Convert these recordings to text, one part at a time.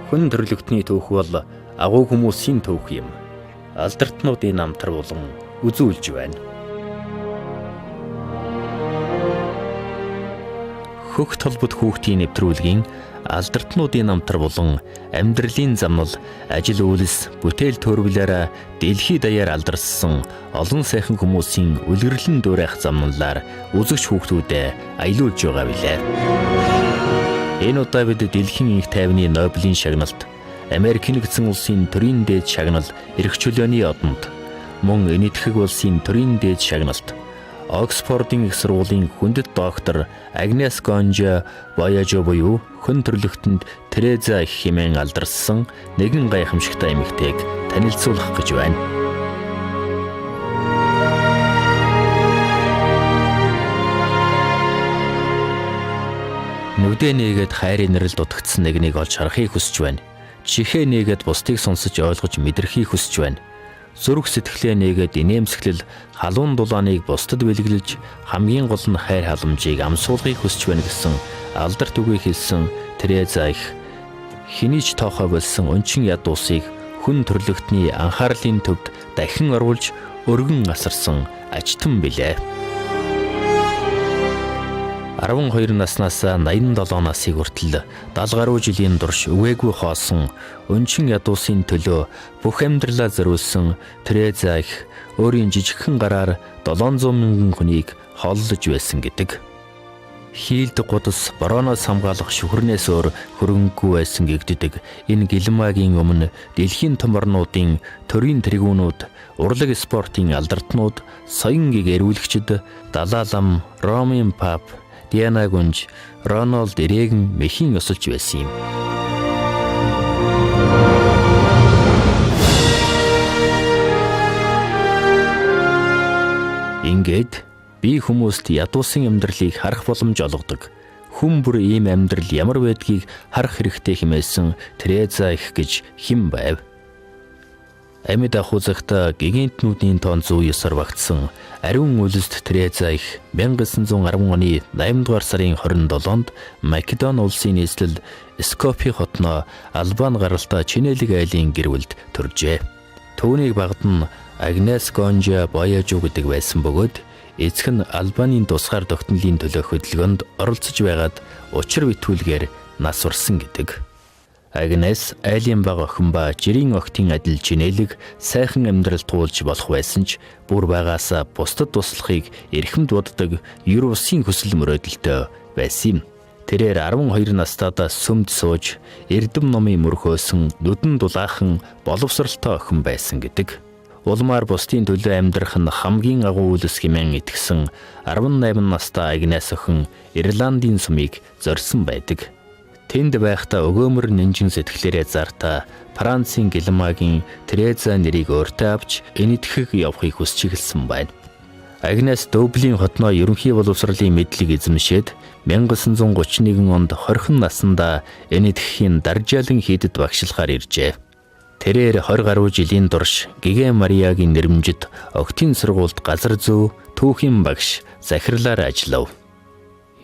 Хүн төрлөختний түүх бол агуу хүмүүсийн түүх юм. Алдартнуудын намтар болон үзүүлж байна. Хөх толбот хүүхдийн нэвтрүүлгийн алдартнуудын намтар болон амьдралын замнал ажил үйлс бүтээл төрөвлөөр дэлхий даяар алдарсан олон сайхан хүмүүсийн үлгэрлэн дуурайх замналаар үзэгч хүүхдүүдэд аялуулж байгаа билээ. Энэ удаа бид дэлхийн их тайвны Нобелийн шагналт, Америк нэгдсэн улсын төрийн дээд шагнал эрх чөлөөний одонд, мөн энэтхэг улсын төрийн дээд шагналт, Оксфордын их сургуулийн хүндэт доктор Агнес Гонжа Бояжо буюу хүн төрлөختөнд Тереза хэмээн алдарсан нэгэн гайхамшигтай эмэгтэйг танилцуулах гэж байна. Нүдэ нээгээд хайрын нэрэл дутагдсан нэгнийг олж харахыг хүсэж байна. Чихээ нээгээд бусдыг сонсож ойлгож мэдрэхийг хүсэж байна. Зүрх сэтгэлээ нээгээд инээмсэглэл халуун дулааныг бусдад бэлгэлж хамгийн гол нь хайр халамжийг амсуулахыг хүсэж байна гэсэн алдарт үгийг хэлсэн Тереза их хэний ч тоохоо болсон өнчин ядуусыг хүн төрлөختний анхаарлын төвд дахин оруулж өргөн асарсан ажтан билээ. 12 наснаас 87 насыг хүртэл 70 гаруй жилийн турш үгээгүй хоосон өнчин ядуусын төлөө бүх амьдралаа зориулсан Тереза их өөрийн жижигхэн гараар 700 мянган хүнийг хооллож байсан гэдэг. Хийлд гудас борооноос хамгаалах шүхрнээс өөр хөрөнгөгүй байсан гэгддэг энэ гэлмаагийн өмнө дэлхийн том орнуудын төрийн тэргүүнүүд, урлаг спортын алдартнууд, соён гийг эрүүлэгчид, Далай лам, Ромын пап, Диана Гунж, Рональд Рейган мэхийн ёсолж байсан юм. Ингээд би хүмүүст ядуусан амьдралыг харах боломж олгодог. Хүн бүр ийм амьдрал ямар байдгийг харах хэрэгтэй хэмээсэн Тереза их гэж хэн байв? Амьд ахуйзахта гигантнүүдийн тоон 109-оор багтсан ариун үлсд Тереза их 1910 оны 8 дугаар сарын 27-нд Македон улсын нийслэл Скопье хотноо Албан гаралтай Чинэлэг айлын гэр бүлд төржээ. Түүнийг багт нь Агнес Гонжа Бояжо гэдэг байсан бөгөөд эцэг нь Албанийн тусгаар тогтнолын төлөө хөдөлгөөнд оролцож байгаад учир битүүлгээр нас урсан гэдэг. Агнес айлын баг охин ба жирийн охтын адил Чинэлэг сайхан амьдрал туулж болох байсан ч бүр багаасаа бусдад туслахыг эрхэмд боддог ер усын хүсэл мөрөөдөлтөй байсан юм. Тэрээр 12 настайд сүмд сууж эрдэм номын мөрхөөсөн нүдэн дулаахан боловсралтай охин байсан гэдэг. Улмаар бусдын төлөө амьдрах нь хамгийн агуу үйлс хэмээн итгэсэн 18 настай Агнес охин Ирландын сумыг зорьсон байдаг. Тэнд байхдаа өгөөмөр нэнжин сэтгэлээрээ зартаа Францын гэлмаагийн Тереза нэрийг өөртөө авч энэтхэг явахыг хүсч эхэлсэн байна. Агнес Дублин хотноо ерөнхий боловсролын мэдлэг эзэмшээд 1931 онд 20 наснда энэтхэгийн даржаалан хийдэд багшлахаар иржээ. Тэрээр 20 гаруй жилийн турш Гигэ Мариагийн нэрмжид Октийн сургуульд газар зүй, түүхийн багш захирлаар ажиллав.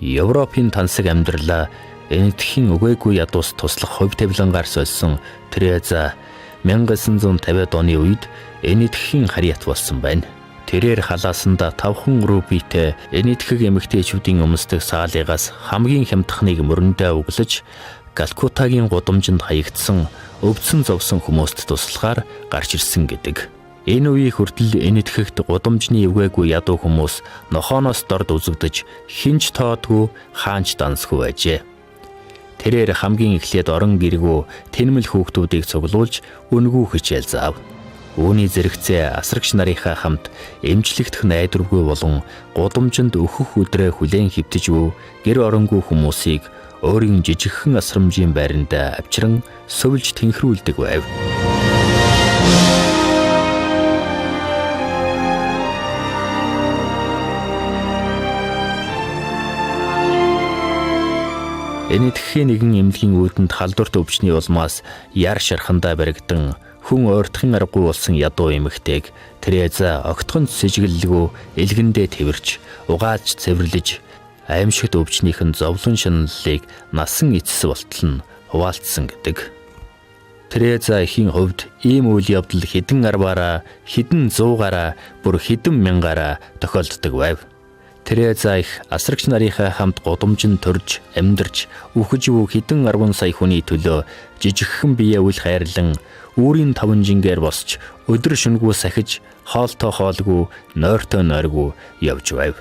Европын тансаг амьдралаа энэтхэгийн үгээгүй ядуус туслах хувь тавилангаар сольсон Тереза 1950-ад оны үед энэтхэгийн харьяат болсон байна. Тэрээр халаасанда 5 рупитэй энэтхэг эмэгтэйчүүдийн өмсдөг саалыгаас хамгийн хямдхныг мөрөндөө өглөж Калкутагийн гудамжинд хаягдсан өвдсөн зовсон хүмүүст туслахаар гарч ирсэн гэдэг. Энэ үеийн хүртэл энэтхэгт гудамжны эвгээгүй ядуу хүмүүс нохооноос дорд үзэгдэж хинч тоодгүй хаанч дансгүй байжээ. Тэрээр хамгийн эхлээд орон гэргүү тэнмэл хүүхдүүдийг цуглуулж үнгүү хичээл заав. Үүний зэрэгцээ асрагч нарынхаа хамт эмчлэгдэх найдваргүй болон гудамжинд өөхөх өдрөө хүлээн хэвтэж буй гэр оронгүй хүмүүсийг өөрийн жижигхэн асрамжийн байранд авчран сувилж тэнхрүүлдэг байв. Энэтхэгийн нэгэн эмнэлгийн үүдэнд халдварт өвчний улмаас яар шархандаа баригдан хүн ойртохын аргагүй болсон ядуу эмэгтэйг Тереза огтхон сэжиглэлгүй элгэндээ тэрвэрч угааж цэвэрлэж аимшигт өвчнийхэн зовлон шаналлыг насан эцэс болтол нь хуваалцсан гэдэг. Тереза эхийн хувьд ийм үйл явдал хэдэн арваараа, хэдэн зуугаараа, бүр хэдэн мянгаараа тохиолддог байв. Тереза их асрагч нарынхаа хамт гудамжинд төрж, амьдарч, үхэж буй хэдэн 10 сая хүний төлөө жижигхэн бие үл хайрлан, үүрийн 5 жингээр босч, өдөр шөнөгүй сахиж, хоолтой хоолгүй, нойртой нойргүй явж байв.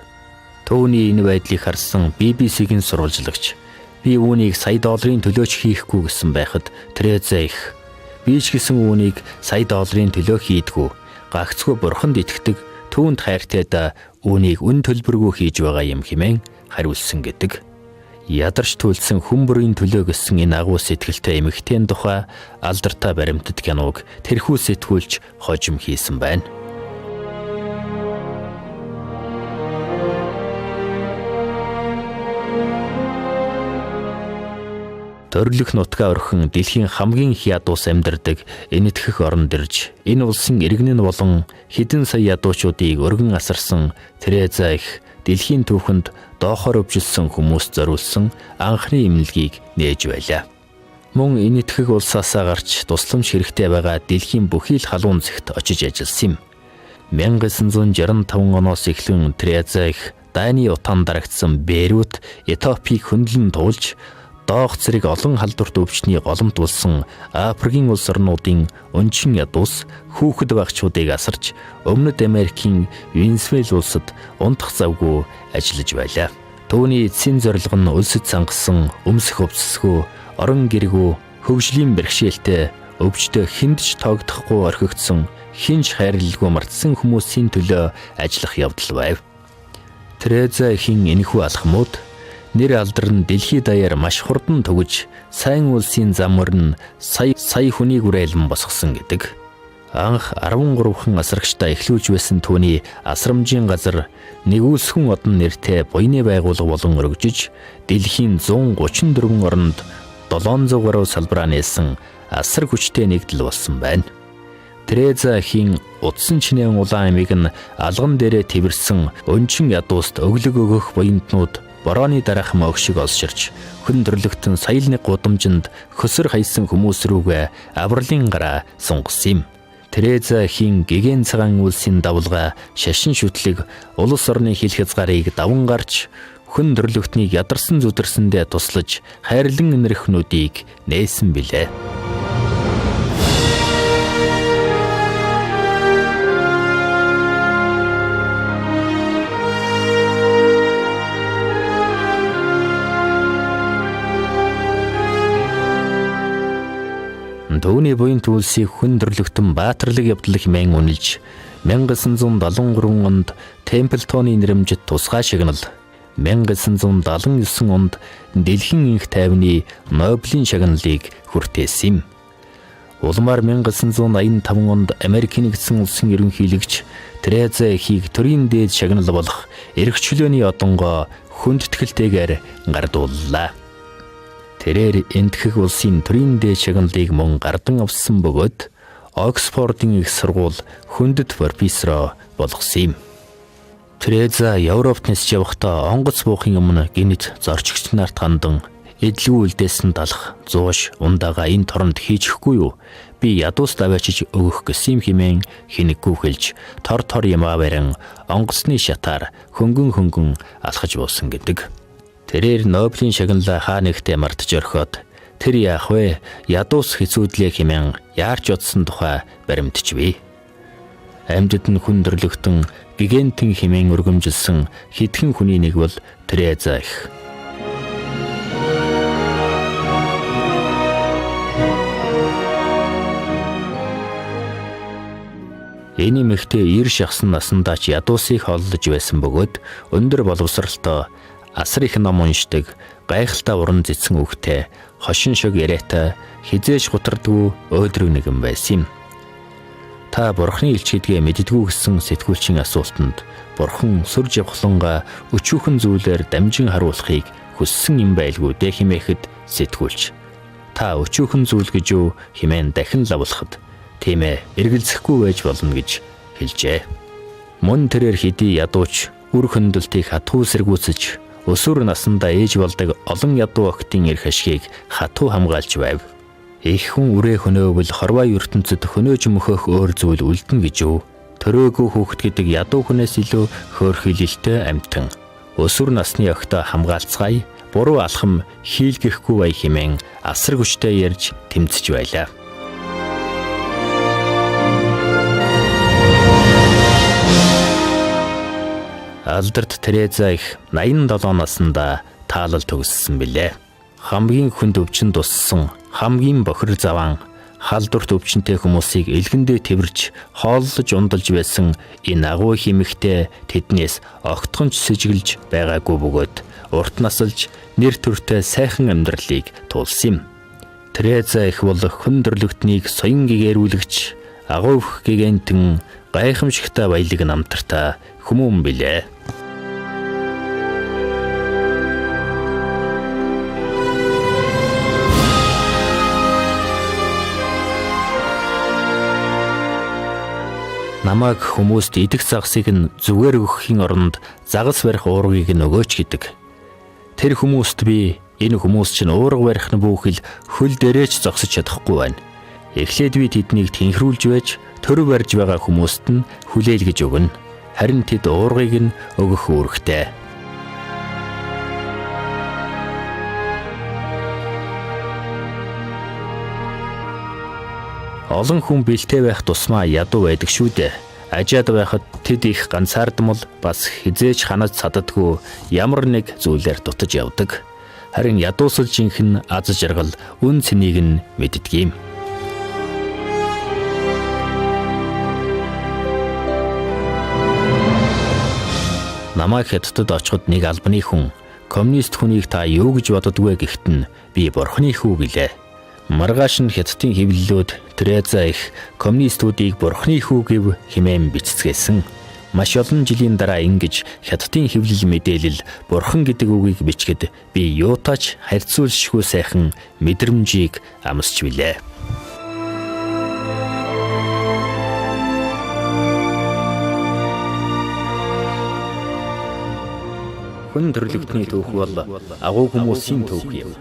Төвний энэ байдлыг харсан BBC-гийн сурвалжлагч би үүнийг сая долларын төлөөч хийхгүй гэсэн байхад Тереза их би ч гэсэн үүнийг сая долларын төлөө хийдгүү. Гагцгүй бурханд итгэдэг, түүнд хайртай да үүнийг үн төлбөргүй хийж байгаа юм хэмээн хариулсан гэдэг. Ядарч түлсэн хүн бүрийн төлөө гэсэн энэ агуу сэтгэлтэй эмэгтэйн тухай алдартай баримтат киног тэрхүү сэтгүүлч хожим хийсэн байна. Төрөлх нутгаа орхин дэлхийн хамгийн их ядуус амьдардаг энэтхэх оронд ирж энэ улсын иргэнэн болон хэдэн сая ядуучуудыг өргөн асарсан Тереза их дэлхийн түүхэнд доохоор өвжилсэн хүмүүст зориулсан анхны эмнэлгийг нээж байлаа. Мөн энэтхэх улсаасаа гарч тусламж хэрэгтэй байгаа дэлхийн бүхий л халуун зэгт очиж ажилласан юм. 1965 оноос эхлэн Тереза их Дайны утаанд дарагдсан Бейрут, Этиопийг хөндлөн туулж доох зэрэг олон халдварт өвчтний голомт болсон Африкийн улс орнуудын өнчин ядуус хүүхэд багчуудыг асарч Өмнөд Америкийн Венесуэл улсад унтах завгүй ажиллаж байлаа. Түүний эцсийн зорилго нь улсад сангасан өмсөх өвсөсгөө, орон гэргүү, хөгжлийн бэрхшээлтэй, өвчтөй хүндж тоогдохгүй орхигдсон, хинж хайрлалгүй мартсан хүмүүсийн төлөө ажиллах явдал байв. Тереза эхийн энэхүү алхмууд нэр алдар нь дэлхийд даяар маш хурдан түгэж, сайн улсын зам мөрн сая хүнийг үрээлэн босгосон гэдэг. Анх 13хан асрагчтай эхлүүлж байсан түүний асрамжийн газар нэгүүлсхэн одон нэртэй буйны байгууллага болон өргөжж, дэлхийн 134 оронд 700 гаруй салбараа нээсэн асар хүчтэй нэгдэл болсон байна. Тереза эхийн утсан чинээн улаан эмийг нь алган дээрээ тэрсэн өнчин ядууст өглөг өгөх буянтнууд борооны дараах мөгшиг олширч хүн төрлөختөн саялны гудамжинд хөсөр хайсан хүмүүс рүүгээ авралын гараа сунгасан юм. Тереза эхийн гэгэн цагаан үлсийн давлгаа шашин шүтлэг улс орны хил хязгаарыг даван гарч хүн төрлөختнийг ядарсан зүдэрсэндээ туслаж хайрлан инэрхнүүдийг нээсэн билээ. Төвний буянт үлсийг хүн төрлөختөн баатарлаг явдал хэмээн үнэлж 1973 онд Темплтоны нэрэмжит тусгай шагнал, 1979 онд дэлхийн инх тайвны Нобелийн шагналыг хүртээсэн юм. Улмаар 1985 онд Америкийн нэгдсэн улсын ерөнхийлөгч Тереза эхийг төрийн дээд шагнал болох эрх чөлөөний одонгоо хүндэтгэлтэйгээр гардууллаа. Тэрээр энэтхэх улсын төрийн дээд шагналыг мөн гардан авсан бөгөөд Оксфордын их сургууль хүндэт профессор болгосон юм. Тереза Европт нисж явахдаа онгоц буухын өмнө гинэт зорчигч нарт хандан эдлгүй үлдээсэн талах зууш ундаага энэ торонд хийчихгүй юу? Би ядуус даваачиж өгөх гэсэн юм хэмээн хинэггүй хэлж тор ямаа барин онгоцны шатаар хөнгөн алхаж буусан гэдэг. Тэрээр Нобелийн шагналаа хаа нэгтээ мартаж орхиод тэр яах вэ? Ядуус хэцүүдлээ хэмээн яарч удсан тухай баримтж бий. Амьдад нь хүн төрлөختөн гигантын хэмээн өргөмжилсэн хэдхэн хүний нэг бол Тереза их. Энэ эмэгтэй 90 шахсан насандаа ч ядуусыг холлож байсан бөгөөд өндөр боловсралтай асар их ном уншдаг, гайхалтай уран зэцэн үгтэй, хошин шог яриатай, хизээж гутардгүй өөдрөг нэгэн байсан юм. Та бурхны элч гэдгээ мэддэггүй гэсэн сэтгүүлчийн асуултанд бурхан сүр жавхлангаа өчүүхэн зүйлээр дамжин харуулахыг хүссэн юм байлгүй дээ хэмээхэд сэтгүүлч. Та өчүүхэн зүйл гэж юу хэмээн дахин лавлахад тийм ээ эргэлзэхгүй байж болно гэж хэлжээ. Мөн тэрээр хэдий ядууч үр хөндлөлтийг хатуу сэргүүцэж өсвөр насндаа ээж болдог олон ядуу охидын эрх ашгийг хатуу хамгаалж байв. Их хүн үрээ хөнөөвөл хорвоо ертөнцид хөнөөж мөхөх өөр зүйл үлдэнэ гэж юу? Төрөөгүй хүүхэд гэдэг ядуу хүнээс илүү хөөрхийлэлтэй амьтан. Өсвөр насны охидоо хамгаалцгаая, буруу алхам хийлгэхгүй бай хэмээн асар хүчтэй ярьж тэмцэж байлаа. Алдарт Тереза их 87 наснда таалал төгссөн билээ. Хамгийн хүнд өвчин туссан, хамгийн бохир заван, халдварт өвчнөтэй хүмүүсийг элгэндээ тэрвэрч хооллож ундалж байсан энэ агуу химэгтэй тэднээс огтхонч сэжиглэж байгаагүй бөгөөд урт насалж нэр төртэй сайхан амьдралыг туулсан юм. Тереза их бол хүн төрлөختнийг соён гэгэрүүлэгч, агуйх гэгэнтэн гайхамшигтай баялаг намтартай хүмүүн билээ. Намайг хүмүүст идэх загсыг нь зүгээр өгөхийн оронд загас барих уургийг нь өгөөч гэдэг. Тэр хүмүүст би энэ хүмүүс чинь уурга барих нь бүхэл хөл дээрээч зогсож чадахгүй байна. Эхлээд би тэднийг тэнхрүүлж байж төр барьж байгаа хүмүүст нь хүлээлгэж өгнө. Харин тэд уургыг нь өгөх үүрэгтэй. Олон хүн бэлтэй байх тусмаа ядуу байдаг шүү дээ. Ажаад байхад тэд их ганцаардмал бас хизээж ханаж цаддаггүй ямар нэг зүйлээр дутаж явдаг. Харин ядуусал жинхэнэ аз жаргал үн цэнийг нь мэддэг юм. Намайг хятадд очиход нэг албаны хүн коммунист хүнийг та юу гэж боддгвэ гэхэд нь би бурхны хүү гэлээ. Маргааш нь хятадын хэвлэлүүд Тереза их коммунистуудыг бурхны хүү гэв хэмээн бичцгээсэн. Маш олон жилийн дараа ингэж хятадын хэвлэл мэдээлэл бурхан гэдэг үгийг бичгэд би юутаач харьцуулшгүй сайхан мэдрэмжийг амсч билээ. Хүн төрлөختний түүх бол агуу хүмүүсийн түүх юм.